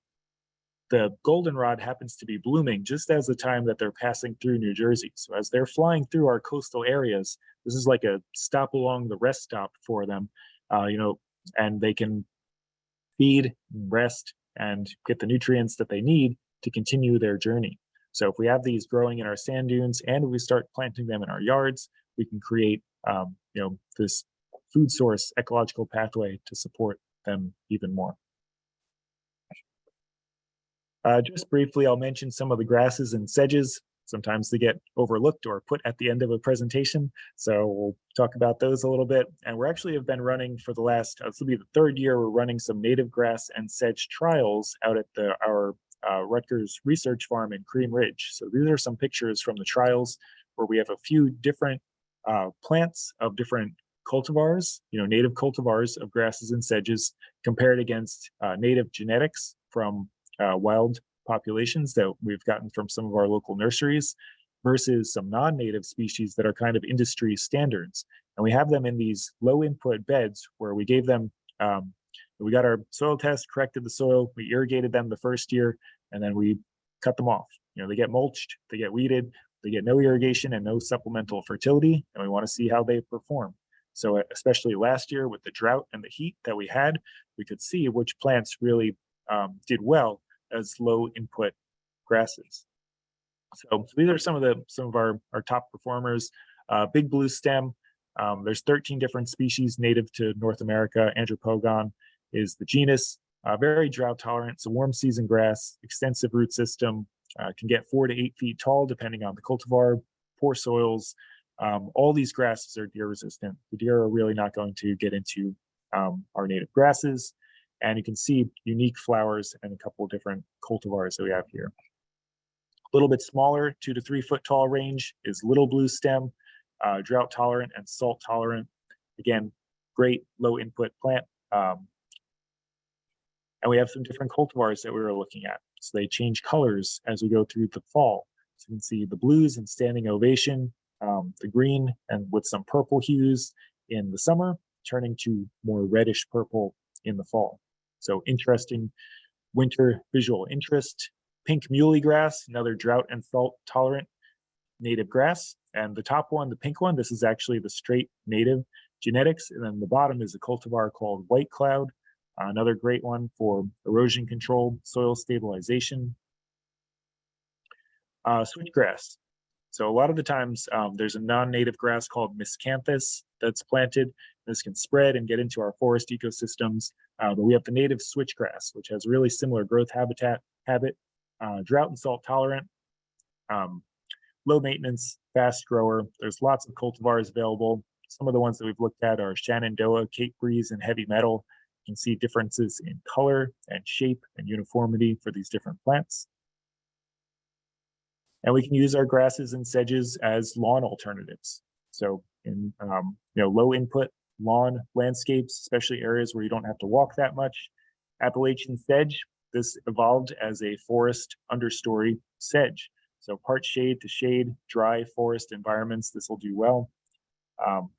the goldenrod happens to be blooming just as the time that they're passing through New Jersey. So as they're flying through our coastal areas, this is like a stop along the rest stop for them, and they can feed, rest, and get the nutrients that they need to continue their journey. So if we have these growing in our sand dunes and we start planting them in our yards, we can create, this food source ecological pathway to support them even more. Just briefly, I'll mention some of the grasses and sedges. Sometimes they get overlooked or put at the end of a presentation. So we'll talk about those a little bit. And we actually have been running for the last, this will be the 3rd year, we're running some native grass and sedge trials out at our Rutgers Research Farm in Cream Ridge. So these are some pictures from the trials where we have a few different plants of different cultivars, native cultivars of grasses and sedges compared against native genetics from wild populations that we've gotten from some of our local nurseries versus some non-native species that are kind of industry standards. And we have them in these low input beds where we gave them, we got our soil test, corrected the soil, we irrigated them the first year, and then we cut them off. You know, they get mulched, they get weeded, they get no irrigation and no supplemental fertility, and we want to see how they perform. So especially last year with the drought and the heat that we had, we could see which plants really did well as low input grasses. So these are some of our top performers. Big blue stem. There's 13 different species native to North America. Andropogon is the genus. Very drought tolerant. It's a warm season grass. Extensive root system. Can get 4 to 8 feet tall depending on the cultivar. Poor soils. All these grasses are deer resistant. The deer are really not going to get into our native grasses. And you can see unique flowers and a couple of different cultivars that we have here. A little bit smaller, 2 to 3 foot tall range is little blue stem, drought tolerant and salt tolerant. Again, great low input plant. And we have some different cultivars that we were looking at. So they change colors as we go through the fall. So you can see the blues and standing ovation, the green and with some purple hues in the summer, turning to more reddish purple in the fall. So interesting winter visual interest. Pink muley grass, another drought and salt tolerant native grass. And the top one, the pink one, this is actually the straight native genetics. And then the bottom is a cultivar called White Cloud, another great one for erosion control, soil stabilization. Switchgrass. So a lot of the times there's a non-native grass called miscanthus that's planted. This can spread and get into our forest ecosystems. But we have the native switchgrass, which has really similar growth habit, drought and salt tolerant, low maintenance, fast grower. There's lots of cultivars available. Some of the ones that we've looked at are Shenandoah, Cape Breeze, and Heavy Metal. You can see differences in color and shape and uniformity for these different plants. And we can use our grasses and sedges as lawn alternatives. So in low input lawn landscapes, especially areas where you don't have to walk that much, Appalachian sedge, this evolved as a forest understory sedge. So part shade to shade, dry forest environments, this will do well.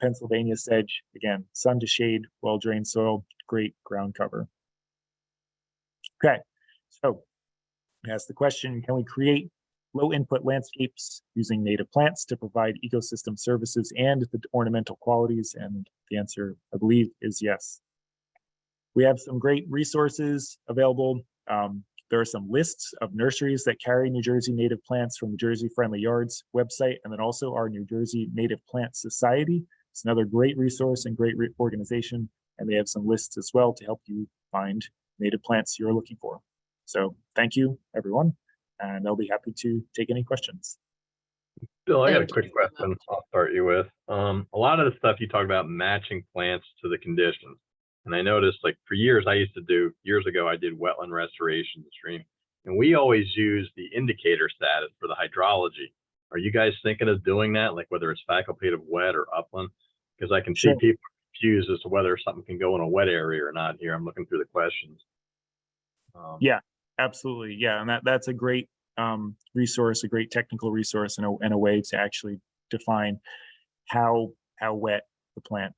Pennsylvania sedge, again, sun to shade, well-drained soil, great ground cover. Okay, so I asked the question, can we create low input landscapes using native plants to provide ecosystem services and the ornamental qualities? And the answer, I believe, is yes. We have some great resources available. There are some lists of nurseries that carry New Jersey native plants from the Jersey Friendly Yards website, and then also our New Jersey Native Plant Society. It's another great resource and great organization, and they have some lists as well to help you find native plants you're looking for. So thank you, everyone, and I'll be happy to take any questions. Bill, I got a quick question I'll start you with. A lot of the stuff you talk about matching plants to the conditions. And I noticed, like, for years, years ago, I did wetland restoration stream, and we always use the indicator status for the hydrology. Are you guys thinking of doing that, like whether it's facultative wet or upland? Because I can see people confused as to whether something can go in a wet area or not here. I'm looking through the questions. Yeah, absolutely. Yeah, and that's a great resource, a great technical resource, and a way to actually define how wet the plant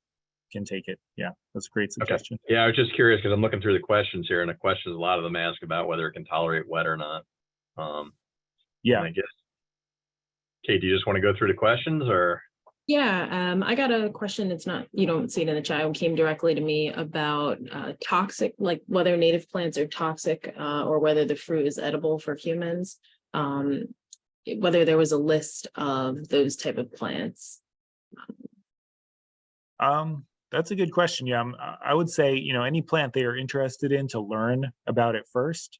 can take it. Yeah, that's a great suggestion. Okay. Yeah, I was just curious because I'm looking through the questions here, and the questions, a lot of them ask about whether it can tolerate wet or not. Yeah. I guess, Kate, do you just want to go through the questions, or? Yeah, I got a question. It's not, you don't see it in the chat. It came directly to me about toxic, like whether native plants are toxic or whether the fruit is edible for humans. Whether there was a list of those type of plants. That's a good question. Yeah, I would say, any plant they are interested in to learn about it first.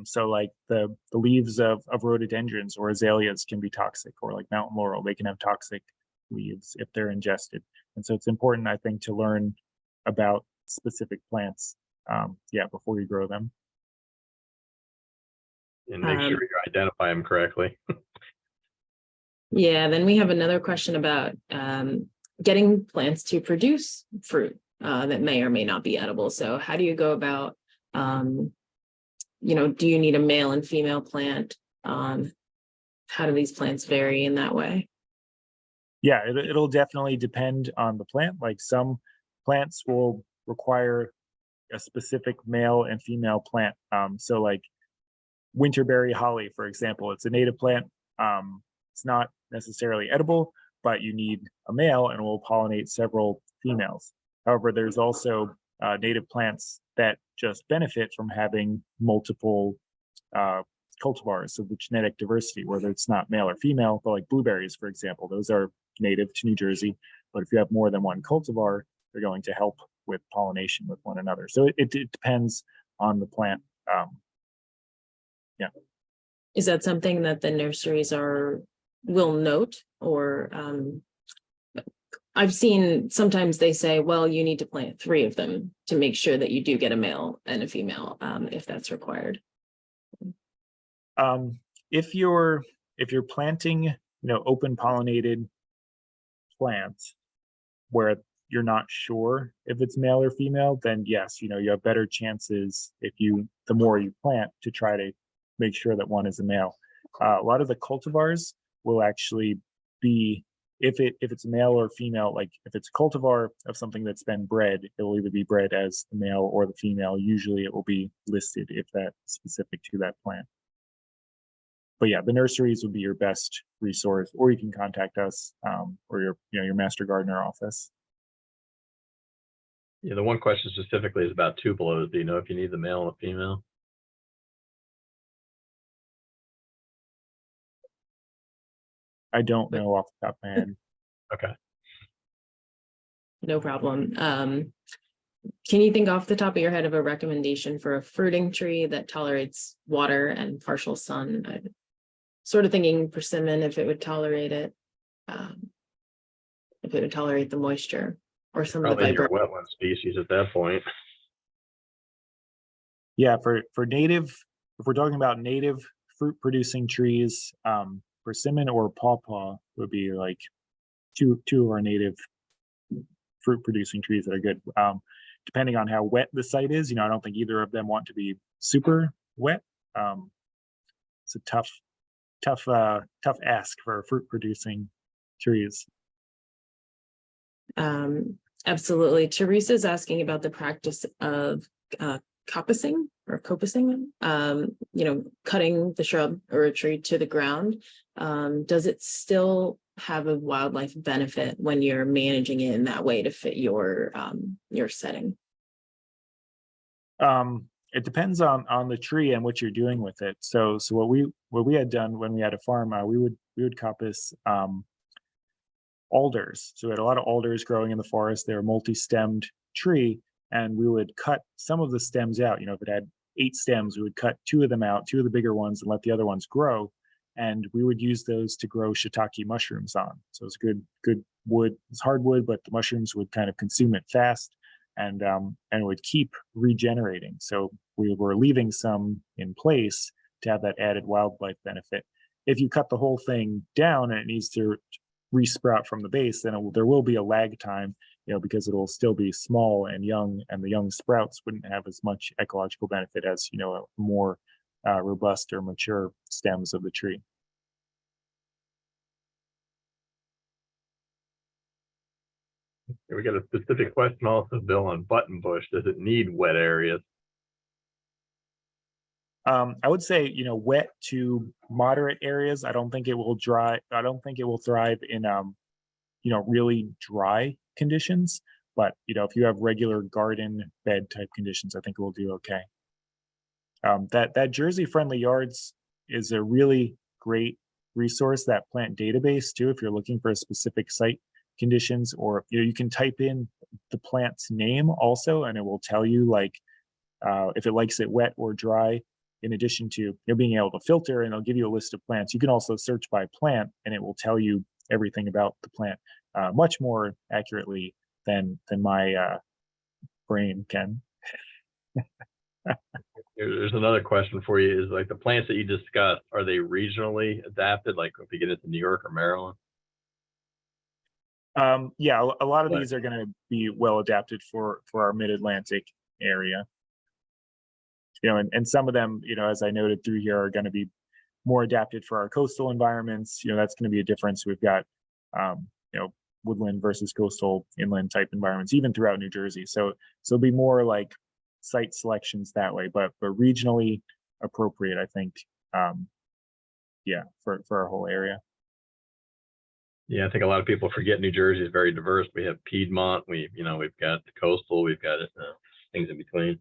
So like the leaves of rhododendrons or azaleas can be toxic, or like mountain laurel, they can have toxic leaves if they're ingested. And so it's important, I think, to learn about specific plants, before you grow them. And make sure you identify them correctly. Yeah, then we have another question about getting plants to produce fruit that may or may not be edible. So how do you go about do you need a male and female plant? How do these plants vary in that way? Yeah, it'll definitely depend on the plant. Like some plants will require a specific male and female plant. So like winterberry holly, for example, it's a native plant. It's not necessarily edible, but you need a male and will pollinate several females. However, there's also native plants that just benefit from having multiple cultivars of the genetic diversity, whether it's not male or female, but like blueberries, for example, those are native to New Jersey. But if you have more than one cultivar, they're going to help with pollination with one another. So it depends on the plant. Yeah. Is that something that the nurseries will note, or I've seen sometimes they say, well, you need to plant 3 of them to make sure that you do get a male and a female, if that's required. If you're planting, open pollinated plants where you're not sure if it's male or female, then yes, you have better chances the more you plant to try to make sure that one is a male. A lot of the cultivars will actually be, if it's male or female, like if it's a cultivar of something that's been bred, it will either be bred as the male or the female. Usually it will be listed if that's specific to that plant. But yeah, the nurseries would be your best resource, or you can contact us or your master gardener office. Yeah, the one question specifically is about tubelos. Do you know if you need the male and the female? I don't know off the top of my head. Okay. No problem. Can you think off the top of your head of a recommendation for a fruiting tree that tolerates water and partial sun? I'm sort of thinking persimmon, if it would tolerate it, if it would tolerate the moisture, or some of the Probably your vibrant. wetland species at that point. Yeah, for native, if we're talking about native fruit producing trees, persimmon or pawpaw would be like two of our native fruit producing trees that are good. Depending on how wet the site is, I don't think either of them want to be super wet. It's a tough ask for fruit producing trees. Absolutely. Teresa's asking about the practice of coppicing or coppicing, cutting the shrub or a tree to the ground. Does it still have a wildlife benefit when you're managing it in that way to fit your setting? It depends on the tree and what you're doing with it. So what we had done when we had a farm, we would coppice alders. So we had a lot of alders growing in the forest. They're a multi-stemmed tree, and we would cut some of the stems out. If it had 8 stems, we would cut 2 of them out, 2 of the bigger ones, and let the other ones grow. And we would use those to grow shiitake mushrooms on. So it's good wood. It's hardwood, but the mushrooms would kind of consume it fast, and it would keep regenerating. So we were leaving some in place to have that added wildlife benefit. If you cut the whole thing down and it needs to resprout from the base, then there will be a lag time, because it will still be small and young, and the young sprouts wouldn't have as much ecological benefit as more robust or mature stems of the tree. We got a specific question also, Bill, on buttonbush. Does it need wet areas? I would say, wet to moderate areas. I don't think it will thrive in, really dry conditions. But, if you have regular garden bed type conditions, I think it will do okay. That Jersey Friendly Yards is a really great resource, that plant database too, if you're looking for a specific site conditions, or you can type in the plant's name also, and it will tell you if it likes it wet or dry, in addition to being able to filter, and it'll give you a list of plants. You can also search by plant, and it will tell you everything about the plant much more accurately than my brain can. There's another question for you, is like the plants that you discussed, are they regionally adapted, like if you get into New York or Maryland? Yeah, a lot of these are going to be well adapted for our mid-Atlantic area. and some of them, as I noted through here, are going to be more adapted for our coastal environments. That's going to be a difference. We've got, woodland versus coastal inland type environments, even throughout New Jersey. So it'll be more like site selections that way, but regionally appropriate, I think. For our whole area. Yeah, I think a lot of people forget New Jersey is very diverse. We have Piedmont, we've got the coastal, we've got things in between.